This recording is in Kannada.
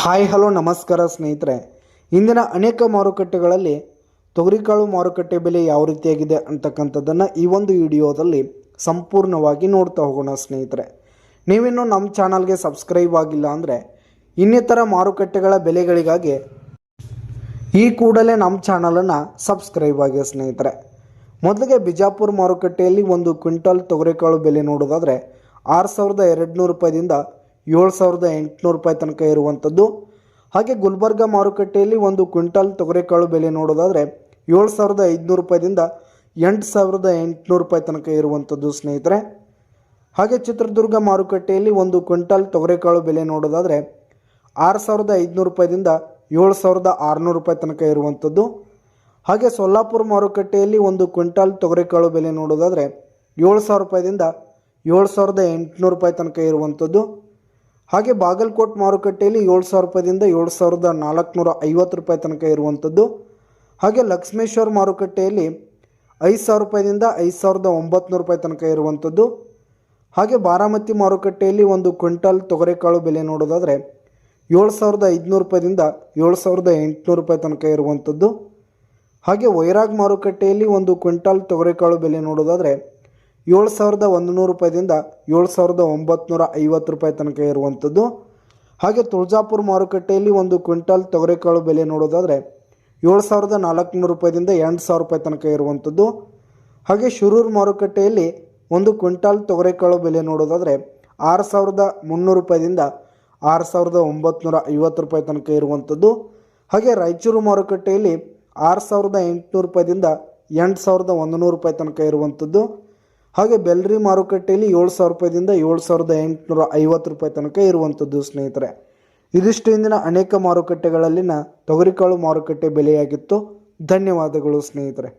ಹಾಯ್ ಹಲೋ ನಮಸ್ಕಾರ ಸ್ನೇಹಿತರೆ. ಇಂದಿನ ಅನೇಕ ಮಾರುಕಟ್ಟೆಗಳಲ್ಲಿ ತೊಗರಿಕಾಳು ಮಾರುಕಟ್ಟೆ ಬೆಲೆ ಯಾವ ರೀತಿಯಾಗಿದೆ ಅಂತಕ್ಕಂಥದ್ದನ್ನು ಈ ಒಂದು ವಿಡಿಯೋದಲ್ಲಿ ಸಂಪೂರ್ಣವಾಗಿ ನೋಡ್ತಾ ಹೋಗೋಣ ಸ್ನೇಹಿತರೆ. ನೀವಿನ್ನೂ ನಮ್ಮ ಚಾನಲ್ಗೆ ಸಬ್ಸ್ಕ್ರೈಬ್ ಆಗಿಲ್ಲ ಅಂದರೆ ಇನ್ನಿತರ ಮಾರುಕಟ್ಟೆಗಳ ಬೆಲೆಗಳಿಗಾಗಿ ಈ ಕೂಡಲೇ ನಮ್ಮ ಚಾನಲನ್ನು ಸಬ್ಸ್ಕ್ರೈಬ್ ಆಗಿ ಸ್ನೇಹಿತರೆ. ಮೊದಲಿಗೆ ಬಿಜಾಪುರ ಮಾರುಕಟ್ಟೆಯಲ್ಲಿ ಒಂದು ಕ್ವಿಂಟಲ್ ತೊಗರಿಕಾಳು ಬೆಲೆ ನೋಡೋದಾದರೆ 6,200 ರೂಪಾಯಿದಿಂದ 7,800 ರೂಪಾಯಿ ತನಕ ಇರುವಂಥದ್ದು. ಹಾಗೆ ಗುಲ್ಬರ್ಗ ಮಾರುಕಟ್ಟೆಯಲ್ಲಿ ಒಂದು ಕ್ವಿಂಟಲ್ ತೊಗರಿಕಾಳು ಬೆಲೆ ನೋಡೋದಾದರೆ 7,500 ರೂಪಾಯಿದಿಂದ 8,800 ರೂಪಾಯಿ ತನಕ ಇರುವಂಥದ್ದು ಸ್ನೇಹಿತರೆ. ಹಾಗೆ ಚಿತ್ರದುರ್ಗ ಮಾರುಕಟ್ಟೆಯಲ್ಲಿ ಒಂದು ಕ್ವಿಂಟಲ್ ತೊಗರಿಕಾಳು ಬೆಲೆ ನೋಡೋದಾದರೆ 6,500 ರೂಪಾಯಿದಿಂದ 7,600 ರೂಪಾಯಿ ತನಕ ಇರುವಂಥದ್ದು. ಹಾಗೆ ಸೊಲ್ಲಾಪುರ ಮಾರುಕಟ್ಟೆಯಲ್ಲಿ ಒಂದು ಕ್ವಿಂಟಲ್ ತೊಗರಿಕಾಳು ಬೆಲೆ ನೋಡೋದಾದರೆ 7,000 ರೂಪಾಯಿದಿಂದ 7,800 ರೂಪಾಯಿ ತನಕ ಇರುವಂಥದ್ದು. ಹಾಗೆ ಬಾಗಲಕೋಟೆ ಮಾರುಕಟ್ಟೆಯಲ್ಲಿ 7,000 ರೂಪಾಯಿದಿಂದ 7,450 ರೂಪಾಯಿ ತನಕ ಇರುವಂಥದ್ದು. ಹಾಗೆ ಲಕ್ಷ್ಮೇಶ್ವರ ಮಾರುಕಟ್ಟೆಯಲ್ಲಿ 5,000 ರೂಪಾಯಿದಿಂದ 5,900 ರೂಪಾಯಿ ತನಕ ಇರುವಂಥದ್ದು. ಹಾಗೆ ಬಾರಾಮತಿ ಮಾರುಕಟ್ಟೆಯಲ್ಲಿ ಒಂದು ಕ್ವಿಂಟಲ್ ತೊಗರಿಕಾಳು ಬೆಲೆ ನೋಡೋದಾದರೆ 7,500 ರೂಪಾಯಿದಿಂದ 7,800 ರೂಪಾಯಿ ತನಕ ಇರುವಂಥದ್ದು. ಹಾಗೆ ವೈರಾಗ್ ಮಾರುಕಟ್ಟೆಯಲ್ಲಿ ಒಂದು ಕ್ವಿಂಟಲ್ ತೊಗರಿಕಾಳು ಬೆಲೆ ನೋಡೋದಾದರೆ 7,100 ರೂಪಾಯಿದಿಂದ 7,950 ರೂಪಾಯಿ ತನಕ ಇರುವಂಥದ್ದು. ಹಾಗೆ ತುಳಜಾಪುರ ಮಾರುಕಟ್ಟೆಯಲ್ಲಿ ಒಂದು ಕ್ವಿಂಟಲ್ ತೊಗರಿಕಾಳು ಬೆಲೆ ನೋಡೋದಾದರೆ 7,400 ರೂಪಾಯಿದಿಂದ 8,000 ರೂಪಾಯಿ ತನಕ ಇರುವಂಥದ್ದು. ಹಾಗೆ ಶಿರೂರು ಮಾರುಕಟ್ಟೆಯಲ್ಲಿ ಒಂದು ಕ್ವಿಂಟಲ್ ತೊಗರಿಕಾಳು ಬೆಲೆ ನೋಡೋದಾದರೆ 6,300 ರೂಪಾಯಿದಿಂದ 6,950 ರೂಪಾಯಿ ತನಕ ಇರುವಂಥದ್ದು. ಹಾಗೆ ರಾಯಚೂರು ಮಾರುಕಟ್ಟೆಯಲ್ಲಿ 6,800 ರೂಪಾಯಿದಿಂದ 8,100 ರೂಪಾಯಿ ತನಕ ಇರುವಂಥದ್ದು. ಹಾಗೆ ಬೆಲ್ರಿ ಮಾರುಕಟ್ಟೆಯಲ್ಲಿ 7,000 ರೂಪಾಯಿದಿಂದ 7,850 ರೂಪಾಯಿ ತನಕ ಇರುವಂಥದ್ದು ಸ್ನೇಹಿತರೆ. ಇದಿಷ್ಟು ಇಂದಿನ ಅನೇಕ ಮಾರುಕಟ್ಟೆಗಳಲ್ಲಿನ ತೊಗರಿಕಾಳು ಮಾರುಕಟ್ಟೆ ಬೆಲೆಯಾಗಿತ್ತು. ಧನ್ಯವಾದಗಳು ಸ್ನೇಹಿತರೆ.